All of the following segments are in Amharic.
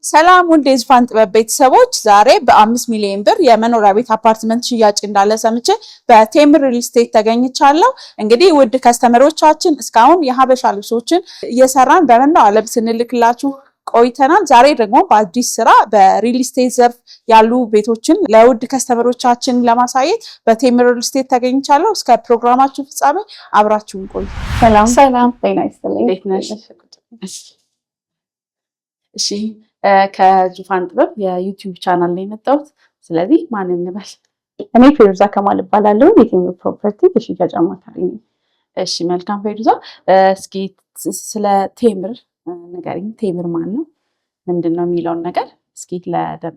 ሰላም ውድ የዙፋን ጥበብ ቤተሰቦች ዛሬ በ5 ሚሊዮን ብር የመኖሪያ ቤት አፓርትመንት ሽያጭ እንዳለ ሰምቼ በቴምር ሪል ስቴት ተገኝቻለሁ። እንግዲህ ውድ ከስተመሮቻችን እስካሁን የሀበሻ ልብሶችን እየሰራን በመላው ዓለም ስንልክላችሁ ቆይተናል። ዛሬ ደግሞ በአዲስ ስራ በሪል ስቴት ዘርፍ ያሉ ቤቶችን ለውድ ከስተመሮቻችን ለማሳየት በቴምር ሪል ስቴት ተገኝቻለሁ። እስከ ፕሮግራማችሁ ፍጻሜ አብራችሁን ቆዩ። ሰላም ጤና ይስጥልኝ። እንዴት ነሽ? እሺ ከዙፋን ጥበብ የዩቲዩብ ቻናል ላይ የመጣሁት። ስለዚህ ማን እንበል? እኔ ፌሩዛ ከማል እባላለሁ። የቴምር ፕሮፐርቲ የሽያጭ አማካሪ ነኝ። እሺ መልካም ፌሩዛ፣ እስኪ ስለ ቴምር ንገሪኝ። ቴምር ማን ነው? ምንድን ነው የሚለውን ነገር እስኪ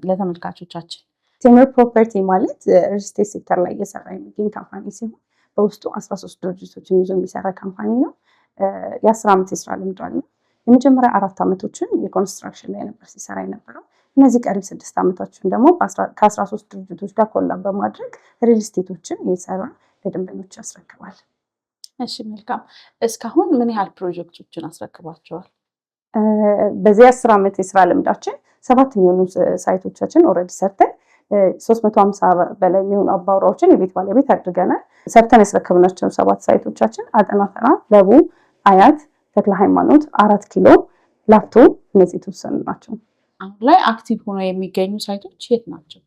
ለተመልካቾቻችን። ቴምር ፕሮፐርቲ ማለት ሪል ስቴት ሴክተር ላይ እየሰራ የሚገኝ ካምፓኒ ሲሆን በውስጡ 13 ድርጅቶችን ይዞ የሚሰራ ካምፓኒ ነው። የ10 ዓመት የስራ ልምድ አለው። የመጀመሪያ 4 ዓመቶችን የኮንስትራክሽን ላይ ነበር ሲሰራ የነበረው። እነዚህ ቀሪ 6 ዓመቶችን ደግሞ ከ13 ድርጅቶች ጋር ኮላብ በማድረግ ሪል ስቴቶችን እየሰራ ለደንበኞች ያስረክባል። እሺ መልካም። እስካሁን ምን ያህል ፕሮጀክቶችን አስረክባቸዋል? በዚህ 10 ዓመት የስራ ልምዳችን 7 የሚሆኑ ሳይቶቻችን ኦልሬዲ ሰርተን 350 በላይ የሚሆኑ አባወራዎችን የቤት ባለቤት አድርገናል። ሰርተን ያስረከብናቸው 7 ሳይቶቻችን አጠና ተራ፣ ለቡ፣ አያት፣ ተክለ ሃይማኖት፣ 4 ኪሎ፣ ላፍቶ እነዚህ የተወሰኑ ናቸው። አሁን ላይ አክቲቭ ሆነው የሚገኙ ሳይቶች የት ናቸው?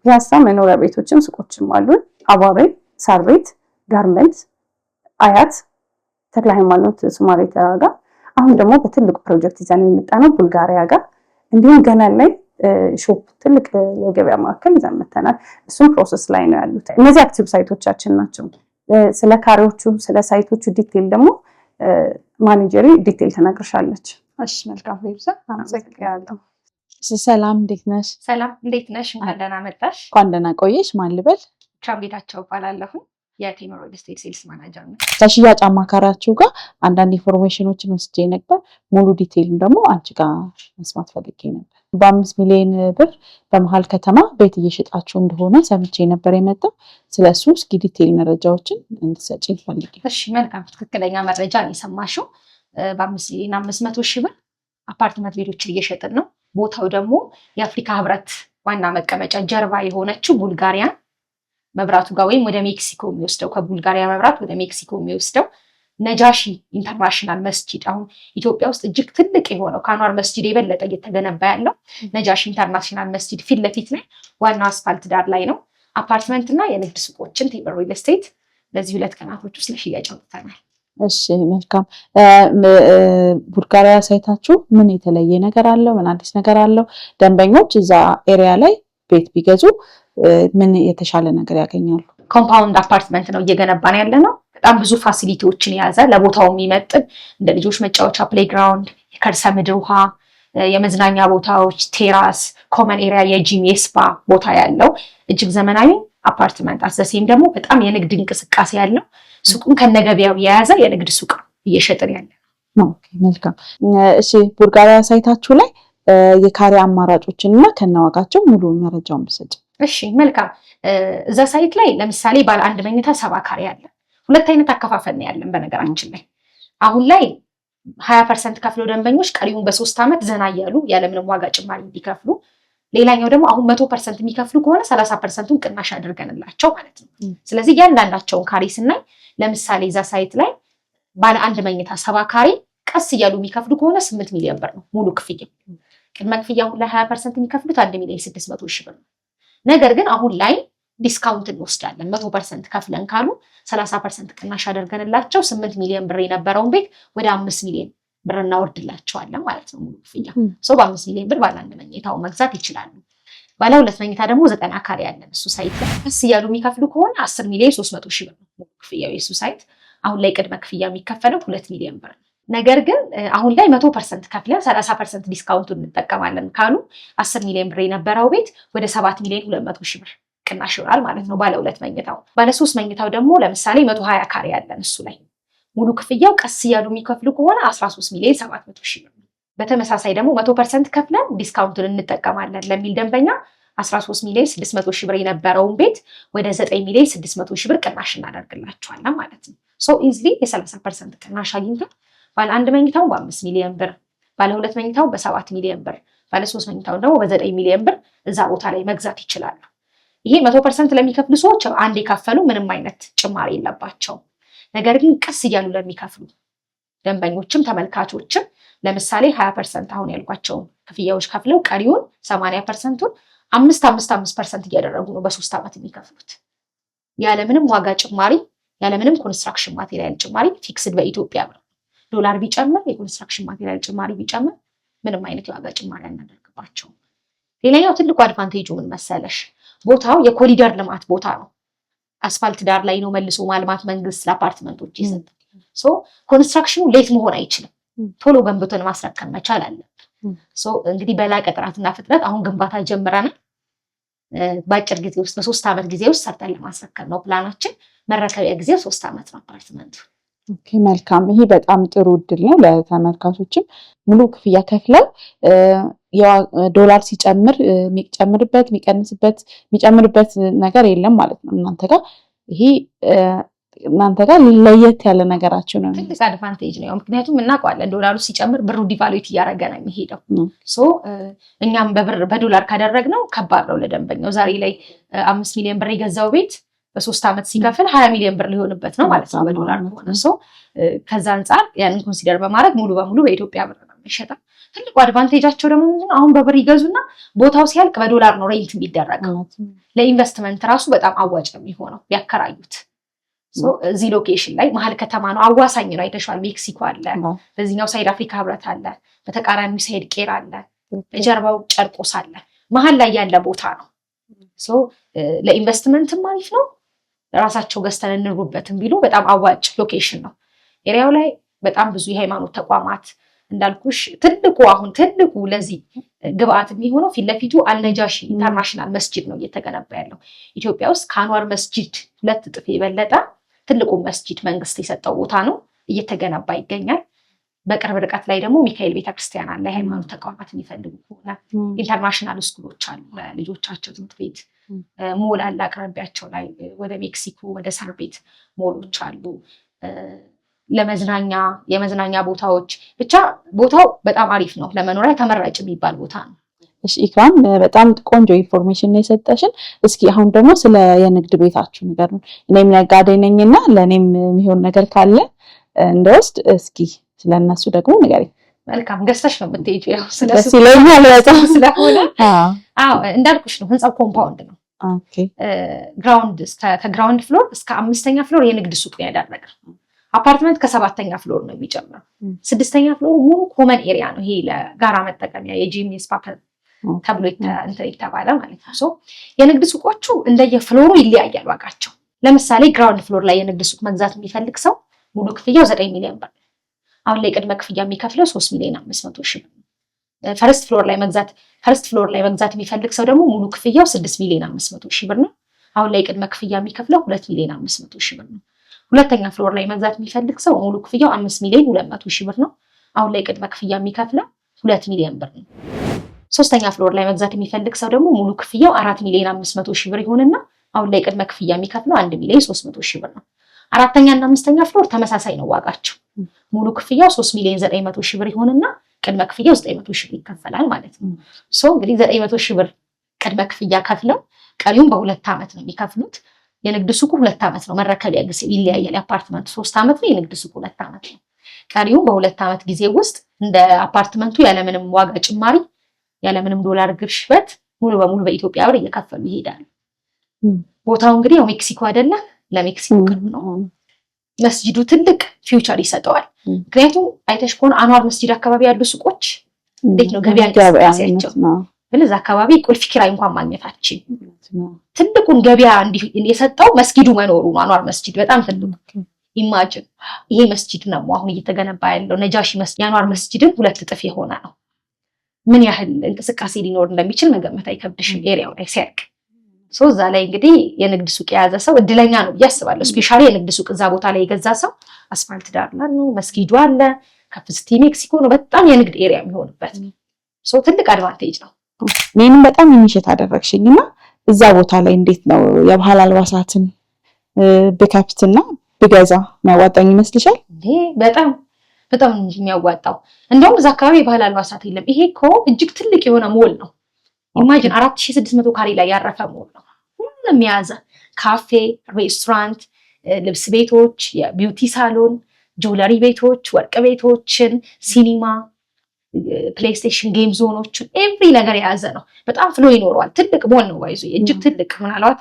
ፒያሳ መኖሪያ ቤቶችም ሱቆችም አሉን። አባሬ፣ ሳር ቤት፣ ጋርመንት፣ አያት፣ ተክለ ሃይማኖት ሱማሌ ተራ ጋር፣ አሁን ደግሞ በትልቁ ፕሮጀክት ይዘን የመጣነው ቡልጋሪያ ጋር፣ እንዲሁም ገና ላይ ሾፕ ትልቅ የገበያ ማዕከል ይዘን መተናል። እሱም ፕሮሰስ ላይ ነው ያሉት። እነዚህ አክቲቭ ሳይቶቻችን ናቸው። ስለ ካሬዎቹ ስለ ሳይቶቹ ዲቴል ደግሞ ማኔጀሪ ዲቴል ተናግርሻለች። እሺ መልካም ፌሩዛ፣ አመሰግናለሁ። ሰላም እንዴት ነሽ? ሰላም እንዴት ነሽ? እንኳን ደህና መጣሽ። እንኳን ደህና ቆየሽ። ማን ልበል? ቻምቤታቸው እባላለሁ። የቴምር ሪል ስቴት ሴልስ ማናጀር ነኝ። ከሽያጭ አማካሪያችሁ ጋር አንዳንድ ኢንፎርሜሽኖችን ወስጄ ነበር። ሙሉ ዲቴይልም ደግሞ አንቺ ጋር መስማት ፈልጌ ነበር። በ5 ሚሊዮን ብር በመሀል ከተማ ቤት እየሸጣችሁ እንደሆነ ሰምቼ ነበር የመጣው። ስለሱ እስኪ ዲቴይል መረጃዎችን እንድትሰጪኝ ፈልጌ። እሺ መልካም፣ ትክክለኛ መረጃ ነው የሰማሽው። በ5 ሚሊዮን 500 ሺህ ብር አፓርትመንት ቤቶችን እየሸጥን ነው። ቦታው ደግሞ የአፍሪካ ህብረት ዋና መቀመጫ ጀርባ የሆነችው ቡልጋሪያን መብራቱ ጋር ወይም ወደ ሜክሲኮ የሚወስደው ከቡልጋሪያ መብራት ወደ ሜክሲኮ የሚወስደው ነጃሺ ኢንተርናሽናል መስጂድ፣ አሁን ኢትዮጵያ ውስጥ እጅግ ትልቅ የሆነው ከአንዋር መስጂድ የበለጠ እየተገነባ ያለው ነጃሺ ኢንተርናሽናል መስጂድ ፊት ለፊት ላይ ዋናው አስፋልት ዳር ላይ ነው። አፓርትመንት እና የንግድ ሱቆችን ቴምር ሪል ስቴት በዚህ 2 ቀናቶች ውስጥ ለሽያጭ አውጥተናል። እሺ መልካም። ቡልጋሪያ ሳይታችሁ ምን የተለየ ነገር አለው? ምን አዲስ ነገር አለው? ደንበኞች እዛ ኤሪያ ላይ ቤት ቢገዙ ምን የተሻለ ነገር ያገኛሉ? ኮምፓውንድ አፓርትመንት ነው እየገነባን ያለ ነው። በጣም ብዙ ፋሲሊቲዎችን የያዘ ለቦታው የሚመጥን እንደ ልጆች መጫወቻ ፕሌይግራውንድ፣ የከርሰ ምድር ውሃ፣ የመዝናኛ ቦታዎች፣ ቴራስ፣ ኮመን ኤሪያ፣ የጂም የስፓ ቦታ ያለው እጅግ ዘመናዊ አፓርትመንት አዘሴም ደግሞ በጣም የንግድ እንቅስቃሴ ያለው ሱቁን ከነገበያው የያዘ የንግድ ሱቅ እየሸጥን ያለ ነው። መልካም። እሺ ቡልጋሪያ ሳይታችሁ ላይ የካሬ አማራጮችን እና ከነዋጋቸው ሙሉ መረጃውን ብሰጭ። እሺ መልካም። እዛ ሳይት ላይ ለምሳሌ ባለ 1 መኝታ 70 ካሬ አለ። 2 አይነት አከፋፈል ነው ያለን። በነገራችን ላይ አሁን ላይ 20% ከፍለው ደንበኞች ቀሪውን በ3 ዓመት ዘና እያሉ ያለምንም ዋጋ ጭማሪ እንዲከፍሉ፣ ሌላኛው ደግሞ አሁን 100% የሚከፍሉ ከሆነ 30%ን ቅናሽ አድርገንላቸው ማለት ነው። ስለዚህ እያንዳንዳቸውን ካሬ ስናይ ለምሳሌ እዛ ሳይት ላይ ባለ 1 መኝታ 70 ካሬ ቀስ እያሉ የሚከፍሉ ከሆነ 8 ሚሊዮን ብር ነው ሙሉ ክፍያ። ቅድመ ክፍያ አሁን ላይ 20% የሚከፍሉት 1 ሚሊዮን 600 ሺህ ብር ነው። ነገር ግን አሁን ላይ ዲስካውንት እንወስዳለን። 100% ከፍለን ካሉ 30% ቅናሽ አድርገንላቸው 8 ሚሊዮን ብር የነበረውን ቤት ወደ 5 ሚሊዮን ብር እናወርድላቸዋለን ማለት ነው ሙሉ ክፍያ። ሰው በ5 ሚሊዮን ብር ባለ 1 መኝታው መግዛት ይችላሉ። ባለ 2 መኝታ ደግሞ 90 ካሬ ያለን እሱ ሳይት ላይ ቀስ እያሉ የሚከፍሉ ከሆነ 10 ሚሊዮን 300 ሺህ ብር ነው ሙሉ ክፍያው የሱ ሳይት። አሁን ላይ ቅድመ ክፍያ የሚከፈለው 2 ሚሊዮን ብር ነው። ነገር ግን አሁን ላይ 100% ከፍለን 30% ዲስካውንቱን እንጠቀማለን ካሉ 10 ሚሊዮን ብር የነበረው ቤት ወደ 7 ሚሊዮን 200 ሺህ ብር ቅናሽ ይሆናል ማለት ነው ባለ 2 መኝታው። ባለ 3 መኝታው ደግሞ ለምሳሌ 120 ካሬ ያለን እሱ ላይ ሙሉ ክፍያው ቀስ እያሉ የሚከፍሉ ከሆነ 13 ሚሊዮን 700 ሺህ ብር ነው። በተመሳሳይ ደግሞ 100% ከፍለን ዲስካውንቱን እንጠቀማለን ለሚል ደንበኛ 13 ሚሊዮን 600 ሺህ ብር የነበረውን ቤት ወደ 9 ሚሊዮን 600 ሺህ ብር ቅናሽ እናደርግላቸዋለን ማለት ነው። ሶ ኢዝሊ የ30% ቅናሽ አግኝተን ባለ 1 መኝታው በ5 ሚሊዮን ብር፣ ባለ 2 መኝታው በ7 ሚሊዮን ብር፣ ባለ 3 መኝታውን ደግሞ በ9 ሚሊዮን ብር እዛ ቦታ ላይ መግዛት ይችላሉ። ይሄ 100% ለሚከፍሉ ሰዎች አንድ የከፈሉ ምንም አይነት ጭማሪ የለባቸው። ነገር ግን ቀስ እያሉ ለሚከፍሉ ደንበኞችም ተመልካቾችም ለምሳሌ 20% አሁን ያልኳቸው ክፍያዎች ከፍለው ቀሪውን 80%ቱን 5% እያደረጉ ነው በ3 ዓመት የሚከፍሉት ያለምንም ዋጋ ጭማሪ ያለምንም ኮንስትራክሽን ማቴሪያል ጭማሪ ፊክስድ በኢትዮጵያ ብር ዶላር ቢጨምር የኮንስትራክሽን ማቴሪያል ጭማሪ ቢጨምር ምንም አይነት የዋጋ ጭማሪ አናደርግባቸው። ሌላኛው ትልቁ አድቫንቴጁ ምን መሰለሽ? ቦታው የኮሪደር ልማት ቦታ ነው። አስፋልት ዳር ላይ ነው መልሶ ማልማት መንግስት ለአፓርትመንቶች ይሰጣል። ኮንስትራክሽኑ ሌት መሆን አይችልም። ቶሎ ገንብቶን ማስረከብ መቻል አለብን። እንግዲህ በላቀ ጥራትና ፍጥነት አሁን ግንባታ ጀምረናል። በአጭር ጊዜ ውስጥ በ3 ዓመት ጊዜ ውስጥ ሰርተን ለማስረከብ ነው ፕላናችን። መረከቢያ ጊዜ 3 ዓመት ነው አፓርትመንቱ። ኦኬ መልካም። ይሄ በጣም ጥሩ እድል ነው ለተመልካቾችም ሙሉ ክፍያ ከፍለው ዶላር ሲጨምር የሚጨምርበት የሚቀንስበት የሚጨምርበት ነገር የለም ማለት ነው እናንተ ጋር። ይሄ እናንተ ጋር ለየት ያለ ነገራችሁ ነው። ትልቅ አድቫንቴጅ ነው። ምክንያቱም እናውቀዋለን ዶላሩ ሲጨምር ብሩ ዲቫሉዌት እያደረገ ነው የሚሄደው። እኛም በዶላር ካደረግነው ከባድ ነው ለደንበኛው። ዛሬ ላይ 5 ሚሊዮን ብር የገዛው ቤት በ3 ዓመት ሲከፍል 20 ሚሊዮን ብር ሊሆንበት ነው ማለት ነው በዶላር ከሆነ። ከዛ አንጻር ያንን ኮንሲደር በማድረግ ሙሉ በሙሉ በኢትዮጵያ ብር ነው የሚሸጠው። ትልቁ አድቫንቴጃቸው ደግሞ ምንድነው? አሁን በብር ይገዙና ቦታው ሲያልቅ በዶላር ነው ሬንት የሚደረገው። ለኢንቨስትመንት ራሱ በጣም አዋጭ ነው የሚሆነው ቢያከራዩት። እዚህ ሎኬሽን ላይ መሀል ከተማ ነው፣ አዋሳኝ ነው። አይተሽዋል፣ ሜክሲኮ አለ፣ በዚህኛው ሳይድ አፍሪካ ህብረት አለ፣ በተቃራኒ ሳይድ ቄራ አለ፣ በጀርባው ጨርቆስ አለ። መሀል ላይ ያለ ቦታ ነው። ለኢንቨስትመንትም አሪፍ ነው። ራሳቸው ገዝተን እንሩበትም ቢሉ በጣም አዋጭ ሎኬሽን ነው። ኤሪያው ላይ በጣም ብዙ የሃይማኖት ተቋማት እንዳልኩሽ ትልቁ ለዚህ ግብአት የሚሆነው ፊት ለፊቱ አልነጃሺ ኢንተርናሽናል መስጂድ ነው እየተገነባ ያለው። ኢትዮጵያ ውስጥ ከአንዋር መስጂድ 2 እጥፍ የበለጠ ትልቁ መስጂድ መንግስት የሰጠው ቦታ ነው፣ እየተገነባ ይገኛል። በቅርብ ርቀት ላይ ደግሞ ሚካኤል ቤተክርስቲያን አለ። የሃይማኖት ተቋማት የሚፈልጉ ከሆነ ኢንተርናሽናል ስኩሎች አሉ ለልጆቻቸው ትምህርት ቤት። ሞል አለ አቅራቢያቸው ላይ፣ ወደ ሜክሲኮ ወደ ሳር ቤት ሞሎች አሉ። ለመዝናኛ የመዝናኛ ቦታዎች ብቻ ቦታው በጣም አሪፍ ነው። ለመኖሪያ ተመራጭ የሚባል ቦታ ነው። እሺ ኢክራም በጣም ቆንጆ ኢንፎርሜሽን ነው የሰጠሽን። እስኪ አሁን ደግሞ ስለ የንግድ ቤታችሁ ነገር ነው። እኔም ነጋዴ ነኝና ለኔም የሚሆን ነገር ካለ እንደወስድ እስኪ ስለነሱ ደግሞ ንገሪ። መልካም ገዝተሽ ነው የምትሄጂው? ያው ስለሱ ስለኛል በጣም ስለሆነ እንዳልኩሽ ነው። ህንጻው ኮምፓውንድ ነው። ኦኬ ከግራውንድ ፍሎር እስከ 5ኛ ፍሎር የንግድ ሱቅ ነው ያደረገው። አፓርትመንት ከ7ኛ ፍሎር ነው የሚጀምረው። 6ኛ ፍሎር ሙሉ ኮመን ኤሪያ ነው። ይሄ ለጋራ መጠቀሚያ የጂም ስፓ ተብሎ የተባለ ማለት ነው። የንግድ ሱቆቹ እንደየፍሎሩ ይለያያል ዋጋቸው። ለምሳሌ ግራውንድ ፍሎር ላይ የንግድ ሱቅ መግዛት የሚፈልግ ሰው ሙሉ ክፍያው 9 ሚሊዮን ብር። አሁን ላይ ቅድመ ክፍያ የሚከፍለው 3 ሚሊዮን 500 ሺህ ብር። ፈርስት ፍሎር ላይ መግዛት የሚፈልግ ሰው ደግሞ ሙሉ ክፍያው 6 ሚሊዮን 500 ሺህ ብር ነው። አሁን ላይ ቅድመ ክፍያ የሚከፍለው 2 ሚሊዮን 500 ሺህ ብር ነው። ሁለተኛ ፍሎር ላይ መግዛት የሚፈልግ ሰው ሙሉ ክፍያው 5 ሚሊዮን 200 ሺህ ብር ነው። አሁን ላይ ቅድመ ክፍያ የሚከፍለው 2 ሚሊዮን ብር ነው። ሶስተኛ ፍሎር ላይ መግዛት የሚፈልግ ሰው ደግሞ ሙሉ ክፍያው 4 ሚሊዮን 500 ሺህ ብር ይሆንና አሁን ላይ ቅድመ ክፍያ የሚከፍለው 1 ሚሊዮን 300 ሺህ ብር ነው። አራተኛ እና አምስተኛ ፍሎር ተመሳሳይ ነው ዋጋቸው። ሙሉ ክፍያው 3 ሚሊዮን 900 ሺህ ብር ይሆንና ቅድመ ክፍያው 900 ሺህ ብር ይከፈላል ማለት ነው። እንግዲህ 900 ሺህ ብር ቅድመ ክፍያ ከፍለው ቀሪውን በ2 ዓመት ነው የሚከፍሉት። የንግድ ሱቁ 2 ዓመት ነው። መረከቢያ ጊዜ ይለያያል። የአፓርትመንቱ 3 ዓመት ነው። የንግድ ሱቁ 2 ዓመት ነው። ቀሪውን በ2 ዓመት ጊዜ ውስጥ እንደ አፓርትመንቱ ያለምንም ዋጋ ጭማሪ ያለምንም ዶላር ግሽበት ሙሉ በሙሉ በኢትዮጵያ ብር እየከፈሉ ይሄዳሉ። ቦታው እንግዲህ ያው ሜክሲኮ አይደለ? ለሜክሲኮ ቅርብ ነው። መስጂዱ ትልቅ ፊውቸር ይሰጠዋል። ምክንያቱም አይተሽ ከሆነ አንዋር መስጂድ አካባቢ ያሉ ሱቆች እንዴት ነው ገበያ እንቅስቃሴያቸው? በዛ አካባቢ ቁልፍ ኪራይ እንኳን ማግኘታችን ትልቁን ገበያ እንዲህ የሰጠው መስጊዱ መኖሩ ነው። አንዋር መስጂድ በጣም ትልቁ ኢማጂን። ይሄ መስጂድ ነው አሁን እየተገነባ ያለው ነጃሺ መስጂድ የአንዋር መስጂድን 2 እጥፍ የሆነ ነው። ምን ያህል እንቅስቃሴ ሊኖር እንደሚችል መገመት አይከብድሽም። ኤሪያው ላይ ሲያርቅ እዛ ላይ እንግዲህ የንግድ ሱቅ የያዘ ሰው እድለኛ ነው ብዬ አስባለሁ። ስፔሻሊ የንግድ ሱቅ እዛ ቦታ ላይ የገዛ ሰው አስፋልት ዳር ነው፣ መስጊዱ አለ፣ ከፍስቲ ሜክሲኮ ነው። በጣም የንግድ ኤሪያ የሚሆንበት ትልቅ አድቫንቴጅ ነው። እኔንም በጣም የሚሸት አደረግሽኝና እዛ ቦታ ላይ እንዴት ነው የባህል አልባሳትን ብከፍትና ብገዛ የሚያዋጣኝ ይመስልሻል? በጣም በጣም የሚያዋጣው። እንደውም እዛ አካባቢ የባህል አልባሳት የለም። ይሄ እኮ እጅግ ትልቅ የሆነ ሞል ነው። ኢማጂን 4600 ካሬ ላይ ያረፈ ሞል ነው። ሁሉንም የያዘ ካፌ፣ ሬስቶራንት፣ ልብስ ቤቶች፣ የቢዩቲ ሳሎን፣ ጁዌለሪ ቤቶች፣ ወርቅ ቤቶችን፣ ሲኒማ፣ ፕሌይስቴሽን ጌም ዞኖችን ኤቭሪ ነገር የያዘ ነው። በጣም ፍሎ ይኖረዋል። ትልቅ ሞል ነው። ባይዞ እጅግ ትልቅ ምናልባት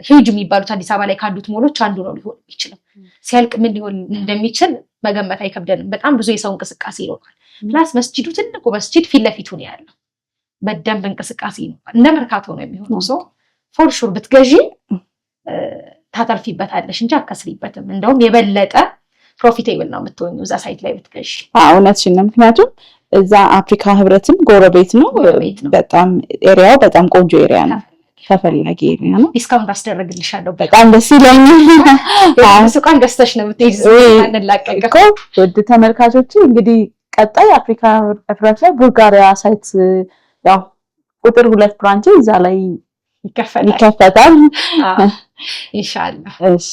ሂውጅ የሚባሉት አዲስ አበባ ላይ ካሉት ሞሎች አንዱ ነው ሊሆን የሚችለው። ሲያልቅ ምን ሊሆን እንደሚችል መገመት አይከብደንም። በጣም ብዙ የሰው እንቅስቃሴ ይኖራል። ፕላስ መስጂዱ ትልቁ መስጂድ ፊት ለፊቱ ነው ያለው። በደንብ እንቅስቃሴ ይኖራል። እንደ መርካቶ ነው የሚሆነው። ሶ ፎር ሹር ብትገዢ ታተርፊበታለሽ እንጂ አከስሪበትም። እንደውም የበለጠ ፕሮፊቴብል ነው የምትሆኚው እዛ ሳይት ላይ ብትገዢ። እውነትሽን ነው። ምክንያቱም እዛ አፍሪካ ህብረትም ጎረቤት ነው። በጣም ኤሪያው በጣም ቆንጆ ኤሪያ ነው። ተፈላጊ ኤሪያ ነው። ዲስካውንት አስደረግልሻለሁ። በጣም ደስ ይለኛል። ሱቃን ገዝተሽ ነው የምትሄጂው። አንላቀቀው። ውድ ተመልካቾች እንግዲህ ቀጣይ አፍሪካ ህብረት ላይ ቡልጋሪያ ሳይት ያው ቁጥር 2 ብራንች እዛ ላይ ይከፈታል ኢንሻአላህ። እሺ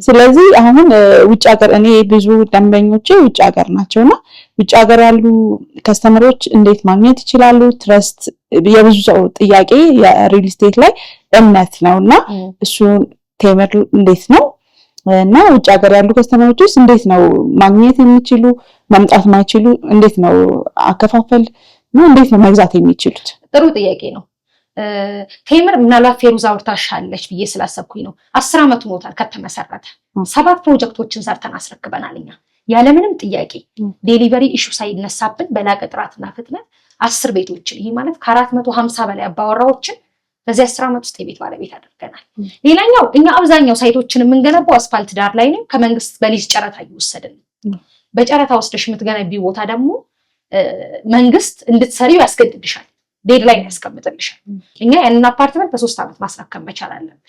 ስለዚህ አሁን ውጭ ሀገር እኔ ብዙ ደንበኞቼ ውጭ ሀገር ናቸውና ውጭ ሀገር ያሉ ከስተመሮች እንዴት ማግኘት ይችላሉ? ትረስት የብዙ ሰው ጥያቄ የሪል ስቴት ላይ እምነት ነውና እሱ ቴምር እንዴት ነው እና ውጭ ሀገር ያሉ ከስተመሮችስ እንዴት ነው ማግኘት የሚችሉ መምጣት ማይችሉ እንዴት ነው አከፋፈል ነው እንዴት ነው መግዛት የሚችሉት? ጥሩ ጥያቄ ነው። ቴምር ምናልባት ፌሩዛ አውርታሻለች ብዬ ስላሰብኩኝ ነው። 10 ዓመት ሆኖታል ከተመሰረተ። 7 ፕሮጀክቶችን ሰርተን አስረክበናል እኛ ያለምንም ጥያቄ ዴሊቨሪ ኢሹ ሳይነሳብን በላቀ ጥራትና ፍጥነት 10 ቤቶችን ይሄ ማለት ከ450 በላይ አባወራዎችን በዚህ 10 ዓመት ውስጥ የቤት ባለቤት አድርገናል። ሌላኛው እኛ አብዛኛው ሳይቶችን የምንገነባው አስፋልት ዳር ላይ ነው። ከመንግስት በሊዝ ጨረታ እየወሰድን በጨረታ ወስደሽ የምትገነቢው ቦታ ደግሞ መንግስት እንድትሰሪው ያስገድድሻል። ዴድላይን ያስቀምጥልሻል። እኛ ያንን አፓርትመንት በ3 ዓመት ማስረከብ መቻል አለብን።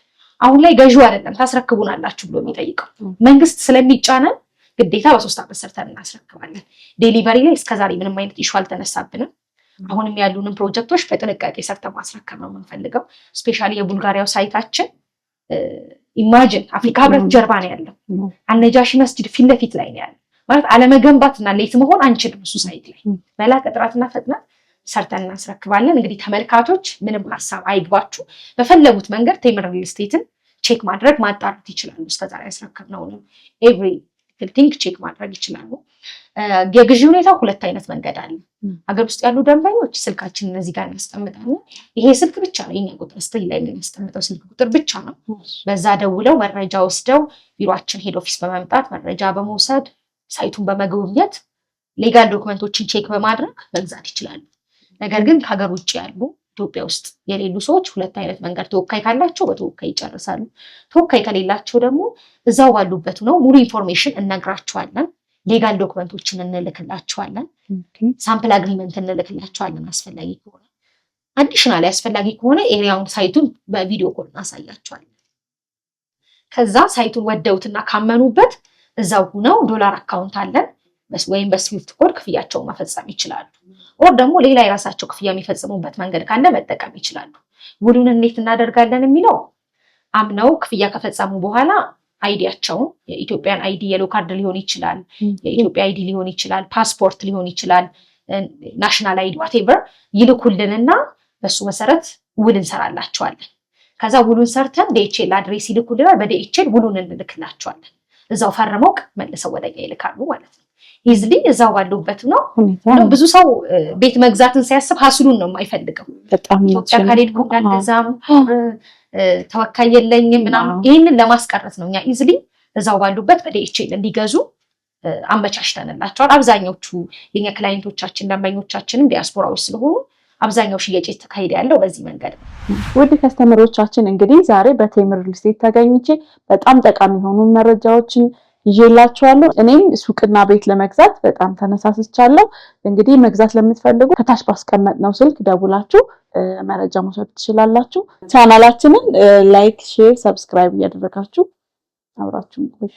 አሁን ላይ ገዢው አይደለም ታስረክቡናላችሁ ብሎ የሚጠይቀው መንግስት ስለሚጫነን ግዴታ በ3 ዓመት ሰርተን እናስረክባለን። ዴሊቨሪ ላይ እስከዛሬ ምንም አይነት ኢሹ አልተነሳብንም። አሁንም ያሉንን ፕሮጀክቶች በጥንቃቄ ሰርተን ማስረከብ ነው የምንፈልገው። ስፔሻሊ የቡልጋሪያው ሳይታችን ኢማጂን አፍሪካ ህብረት ጀርባ ነው ያለው። አነጃሺ መስጂድ ፊት ለፊት ላይ ነው ያለው። ማለት አለመገንባትና ሌት መሆን አንችልም። እሱ ሳይት ላይ በላቀ ጥራትና ፍጥነት ሰርተን እናስረክባለን። እንግዲህ ተመልካቾች ምንም ሀሳብ አይግባችሁ፣ በፈለጉት መንገድ ቴምር ሪል ስቴትን ቼክ ማድረግ ማጣራት ይችላሉ። እስከዛሬ ያስረከብነውን ኤቭሪ ቲንግ ቼክ ማድረግ ይችላሉ። የግዢ ሁኔታ 2 አይነት መንገድ አለ። ሀገር ውስጥ ያሉ ደንበኞች ስልካችንን እዚህ ጋር እናስቀምጣለን። ይሄ ስልክ ብቻ ነው የኛ ቁጥር ስክሪን ላይ የሚያስቀምጠው ስልክ ቁጥር ብቻ ነው። በዛ ደውለው መረጃ ወስደው ቢሮአችን ሄድ ኦፊስ በመምጣት መረጃ በመውሰድ ሳይቱን በመጎብኘት ሌጋል ዶክመንቶችን ቼክ በማድረግ መግዛት ይችላሉ። ነገር ግን ከሀገር ውጭ ያሉ ኢትዮጵያ ውስጥ የሌሉ ሰዎች 2 አይነት መንገድ፣ ተወካይ ካላቸው በተወካይ ይጨርሳሉ። ተወካይ ከሌላቸው ደግሞ እዛው ባሉበት ነው ሙሉ ኢንፎርሜሽን እነግራቸዋለን። ሌጋል ዶክመንቶችን እንልክላቸዋለን። ሳምፕል አግሪመንት እንልክላቸዋለን። አስፈላጊ ከሆነ አዲሽናል አስፈላጊ ከሆነ ኤሪያውን ሳይቱን በቪዲዮ ኮል እናሳያቸዋለን። ከዛ ሳይቱን ወደውትና ካመኑበት እዛው ሆነው ዶላር አካውንት አለን ወይም በስዊፍት ኮድ ክፍያቸውን መፈጸም ይችላሉ። ኦር ደግሞ ሌላ የራሳቸው ክፍያ የሚፈጽሙበት መንገድ ካለ መጠቀም ይችላሉ። ውሉን እንዴት እናደርጋለን የሚለው አምነው ክፍያ ከፈጸሙ በኋላ አይዲያቸውን የኢትዮጵያን አይዲ የሎ ካርድ ሊሆን ይችላል፣ የኢትዮጵያ አይዲ ሊሆን ይችላል፣ ፓስፖርት ሊሆን ይችላል፣ ናሽናል አይዲ ዋቴቨር ይልኩልንና በሱ መሰረት ውል እንሰራላቸዋለን። ከዛ ውሉን ሰርተን ዲኤችኤል አድሬስ ይልኩልናል። በዲኤችኤል ውሉን እንልክላቸዋለን። እዛው ፈርመው መልሰው ወደኛ ይልካሉ ማለት ነው። ኢዝሊ እዛው ባሉበት ነው። ብዙ ሰው ቤት መግዛትን ሲያስብ ሀስሉን ነው የማይፈልገው። በጣም ኢትዮጵያ ካልሄድኩ እንዳልገዛም ተወካይ የለኝም ምናምን፣ ይሄንን ለማስቀረት ነው እኛ ኢዝሊ እዛው ባሉበት በዲኤችኤል እንዲገዙ አመቻችተንላቸዋል። አብዛኞቹ የኛ ክላይንቶቻችን ደንበኞቻችንም ዲያስፖራዎች ስለሆኑ አብዛኛው ሽያጭ ተካሂደ ያለው በዚህ መንገድ ነው። ውድ ከስተመሮቻችን እንግዲህ ዛሬ በቴምር ሪል ስቴት ተገኝቼ በጣም ጠቃሚ የሆኑ መረጃዎችን ይዤላችኋለሁ። እኔም ሱቅና ቤት ለመግዛት በጣም ተነሳስቻለሁ። እንግዲህ መግዛት ለምትፈልጉ ከታች ባስቀመጥነው ስልክ ደውላችሁ መረጃ መውሰድ ትችላላችሁ። ቻናላችንን ላይክ፣ ሼር፣ ሰብስክራይብ እያደረጋችሁ አብራችሁን ቆዩ።